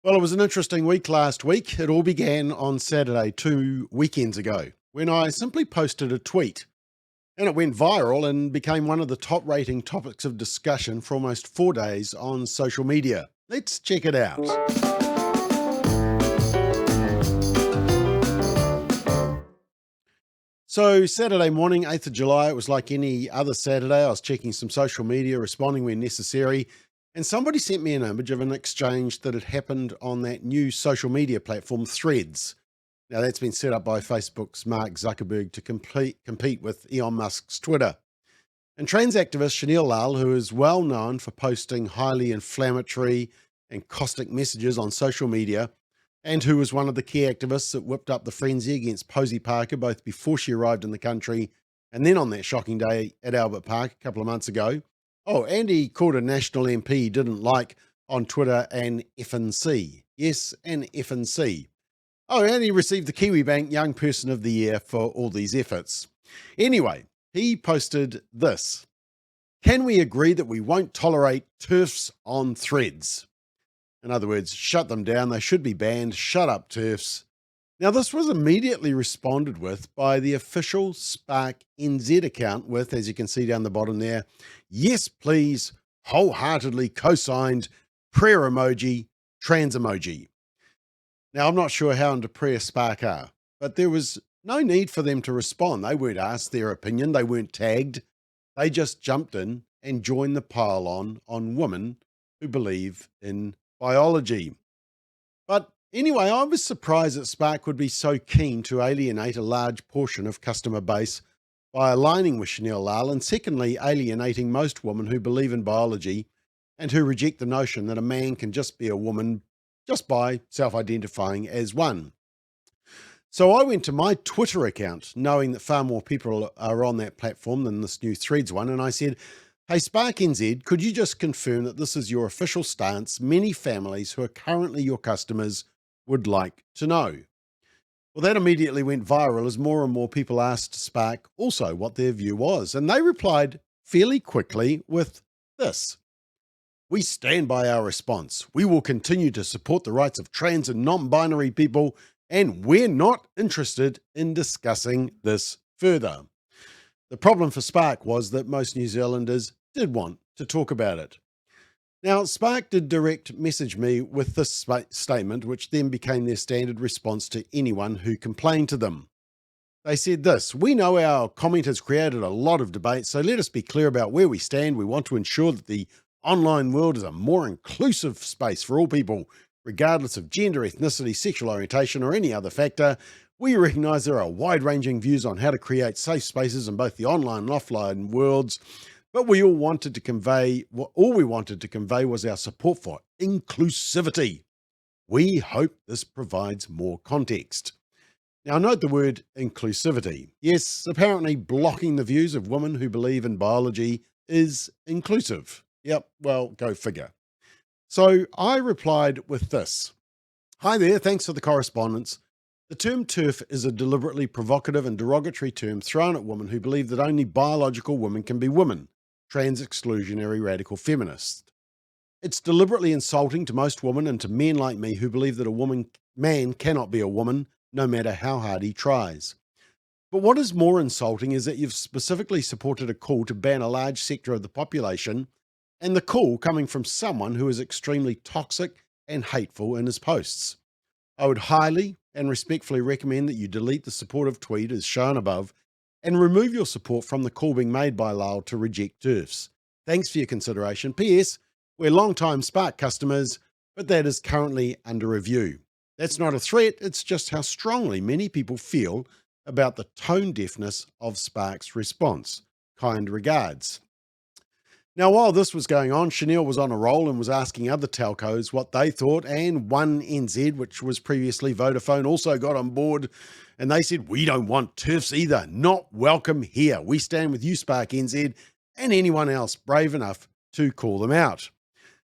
Well, it was an interesting week last week. It all began on Saturday, 2 weekends ago, when I simply posted a tweet and it went viral and became one of the top rating topics of discussion for almost 4 days on social media. Let's check it out. So, Saturday morning, 8th of July, it was like any other Saturday. I was checking some social media, responding when necessary, and somebody sent me an image of an exchange that had happened on that new social media platform, Threads. Now, that's been set up by Facebook's Mark Zuckerberg to compete with Elon Musk's Twitter. And trans activist Shaneel Lal, who is well known for posting highly inflammatory and caustic messages on social media, and who was one of the key activists that whipped up the frenzy against Posey Parker both before she arrived in the country and then on that shocking day at Albert Park a couple of months ago. Oh, and he called a national MP he didn't like on Twitter an FNC. Yes, an FNC. Oh, and he received the Kiwi Bank Young Person of the Year for all these efforts. Anyway, he posted this. Can we agree that we won't tolerate TERFS on Threads? In other words, shut them down. They should be banned. Shut up, TERFs. Now, this was immediately responded with by the official Spark NZ account with, as you can see down the bottom there, yes, please, wholeheartedly co-signed, prayer emoji, trans emoji. Now, I'm not sure how into prayer Spark are, but there was no need for them to respond. They weren't asked their opinion. They weren't tagged. They just jumped in and joined the pile on women who believe in biology. But anyway, I was surprised that Spark would be so keen to alienate a large portion of customer base by aligning with Shaneel Lal, and secondly, alienating most women who believe in biology and who reject the notion that a man can just be a woman just by self-identifying as one. So I went to my Twitter account, knowing that far more people are on that platform than this new Threads one, and I said, hey, Spark NZ, could you just confirm that this is your official stance? Many families who are currently your customers would like to know. Well, that immediately went viral as more and more people asked Spark also what their view was. And they replied fairly quickly with this. We stand by our response. We will continue to support the rights of trans and non-binary people, and we're not interested in discussing this further. The problem for Spark was that most New Zealanders did want to talk about it. Now, Spark did direct message me with this statement, which then became their standard response to anyone who complained to them. They said this, we know our comment has created a lot of debate, so let us be clear about where we stand. We want to ensure that the online world is a more inclusive space for all people, regardless of gender, ethnicity, sexual orientation, or any other factor. We recognise there are wide-ranging views on how to create safe spaces in both the online and offline worlds, but all we wanted to convey was our support for inclusivity. We hope this provides more context. Now, note the word inclusivity. Yes, apparently blocking the views of women who believe in biology is inclusive. Yep, well, go figure. So I replied with this. Hi there, thanks for the correspondence. The term TERF is a deliberately provocative and derogatory term thrown at women who believe that only biological women can be women, trans exclusionary radical feminists. It's deliberately insulting to most women and to men like me who believe that a man cannot be a woman no matter how hard he tries. But what is more insulting is that you've specifically supported a call to ban a large sector of the population, and the call coming from someone who is extremely toxic and hateful in his posts. I would highly and respectfully recommend that you delete the supportive tweet as shown above and remove your support from the call being made by Lal to reject TERFs. Thanks for your consideration. P.S. We're long-time Spark customers, but that is currently under review. That's not a threat, it's just how strongly many people feel about the tone deafness of Spark's response. Kind regards. Now, while this was going on, Shaneel was on a roll and was asking other telcos what they thought, and One NZ, which was previously Vodafone, also got on board, and they said, we don't want TERFs either. Not welcome here. We stand with you, Spark NZ, and anyone else brave enough to call them out.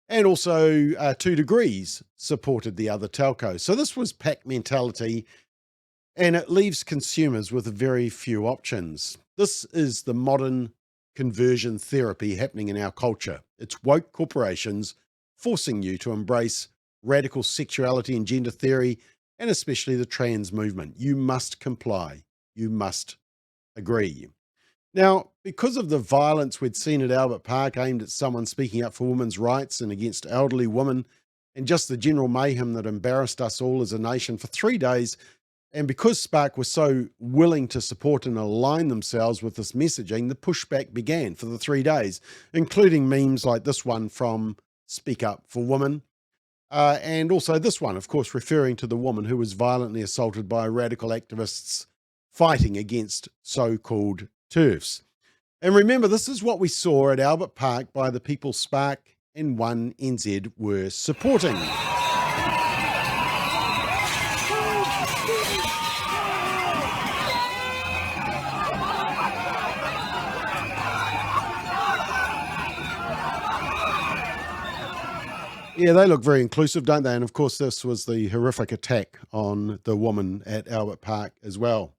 And also 2 Degrees supported the other telcos. So this was pack mentality, and it leaves consumers with very few options. This is the modern conversion therapy happening in our culture. It's woke corporations forcing you to embrace radical sexuality and gender theory, and especially the trans movement. You must comply. You must agree. Now, because of the violence we'd seen at Albert Park aimed at someone speaking up for women's rights and against elderly women, and just the general mayhem that embarrassed us all as a nation for 3 days, and because Spark was so willing to support and align themselves with this messaging, the pushback began for the 3 days, including memes like this one from Speak Up for Women, and also this one, of course, referring to the woman who was violently assaulted by radical activists fighting against so-called TERFS. And remember, this is what we saw at Albert Park by the people Spark and 1NZ were supporting. Yeah, they look very inclusive, don't they? And of course, this was the horrific attack on the woman at Albert Park as well.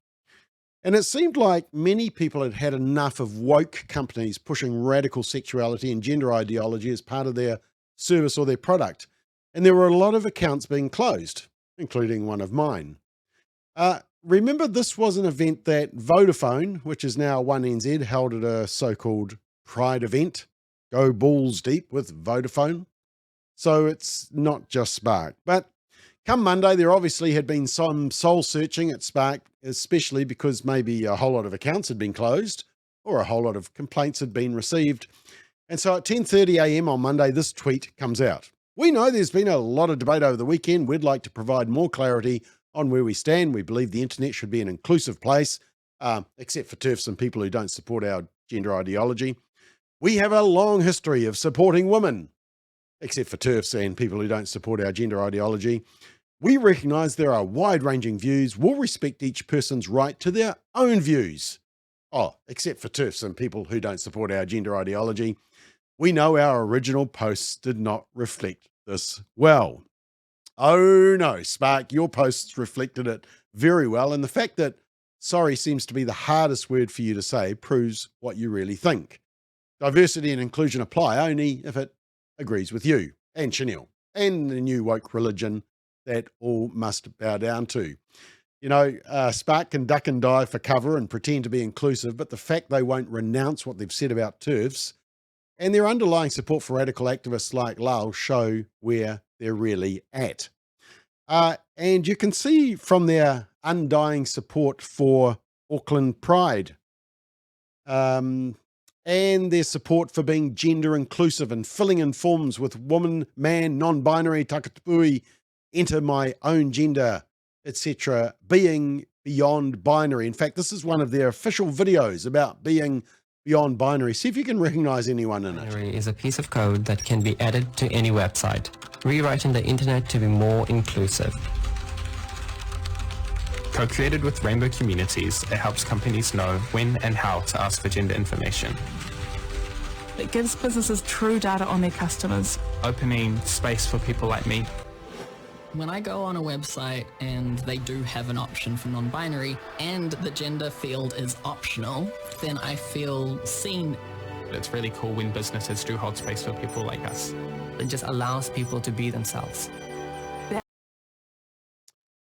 And it seemed like many people had had enough of woke companies pushing radical sexuality and gender ideology as part of their service or their product. And there were a lot of accounts being closed, including one of mine. Remember, this was an event that Vodafone, which is now 1NZ, held at a so-called Pride event. Go balls deep with Vodafone. So it's not just Spark. But come Monday, there obviously had been some soul searching at Spark, especially because maybe a whole lot of accounts had been closed or a whole lot of complaints had been received. And so at 10:30 a.m. on Monday, this tweet comes out. We know there's been a lot of debate over the weekend. We'd like to provide more clarity on where we stand. We believe the internet should be an inclusive place, except for TERFs and people who don't support our gender ideology. We have a long history of supporting women, except for TERFs and people who don't support our gender ideology. We recognise there are wide-ranging views. We'll respect each person's right to their own views. Oh, except for TERFs and people who don't support our gender ideology. We know our original posts did not reflect this well. Oh no, Spark, your posts reflected it very well. And the fact that sorry seems to be the hardest word for you to say proves what you really think. Diversity and inclusion apply only if it agrees with you and Shaneel and the new woke religion that all must bow down to. You know, Spark can duck and dive for cover and pretend to be inclusive, but the fact they won't renounce what they've said about TERFs and their underlying support for radical activists like Lal show where they're really at. And you can see from their undying support for Auckland Pride, and their support for being gender inclusive and filling in forms with woman, man, non-binary, takatapui, enter my own gender, etc., being beyond binary. In fact, this is one of their official videos about being beyond binary. See if you can recognize anyone in it. Binary is a piece of code that can be added to any website, rewriting the internet to be more inclusive. Co-created with Rainbow Communities, it helps companies know when and how to ask for gender information. It gives businesses true data on their customers, Opening space for people like me. When I go on a website and they do have an option for non-binary and the gender field is optional, then I feel seen. It's really cool when businesses do hold space for people like us. It just allows people to be themselves.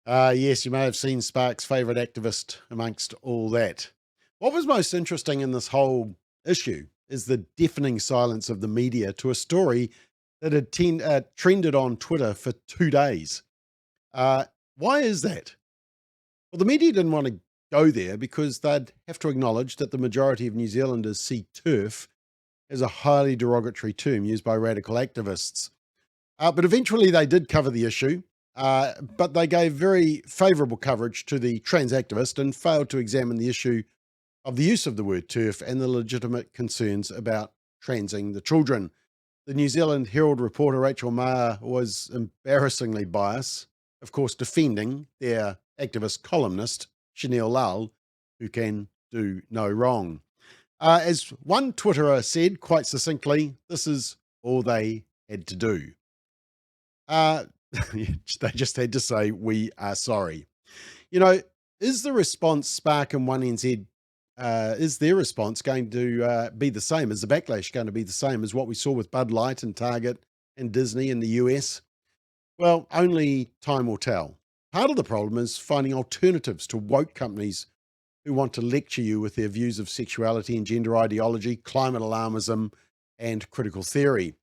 Yes, you may have seen Spark's favourite activist amongst all that. What was most interesting in this whole issue is the deafening silence of the media to a story that had trended on Twitter for 2 days. Why is that? Well, the media didn't want to go there because they'd have to acknowledge that the majority of New Zealanders see TERF as a highly derogatory term used by radical activists. But eventually they did cover the issue, but they gave very favourable coverage to the trans activist and failed to examine the issue of the use of the word TERF and the legitimate concerns about transing the children. The New Zealand Herald reporter Rachel Maher was embarrassingly biased, of course, defending their activist columnist, Shaneel Lal, who can do no wrong. As one Twitterer said quite succinctly, this is all they had to do. They just had to say, we are sorry. You know, is the response Spark and 1NZ, is their response going to be the same? Is the backlash going to be the same as what we saw with BudLight and Target and Disney in the US? Well, only time will tell. Part of the problem is finding alternatives to woke companies who want to lecture you with their views of sexuality and gender ideology, climate alarmism, and critical theory.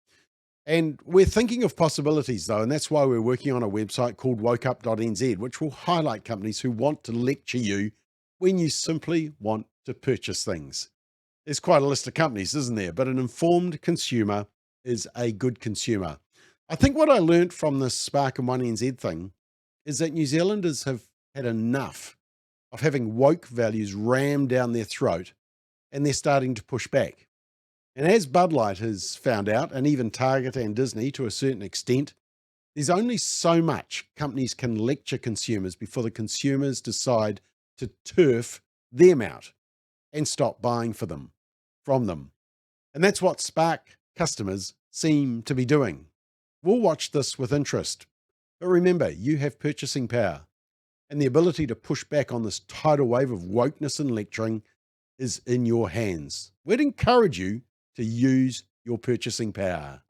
And we're thinking of possibilities though, and that's why we're working on a website called wokeup.nz, which will highlight companies who want to lecture you when you simply want to purchase things. There's quite a list of companies, isn't there? But an informed consumer is a good consumer. I think what I learned from this Spark and 1NZ thing is that New Zealanders have had enough of having woke values rammed down their throat, and they're starting to push back. And as BudLight has found out, and even Target and Disney to a certain extent, there's only so much companies can lecture consumers before the consumers decide to turf them out and stop buying from them. And that's what Spark customers seem to be doing. We'll watch this with interest. But remember, you have purchasing power, and the ability to push back on this tidal wave of wokeness and lecturing is in your hands. We'd encourage you to use your purchasing power.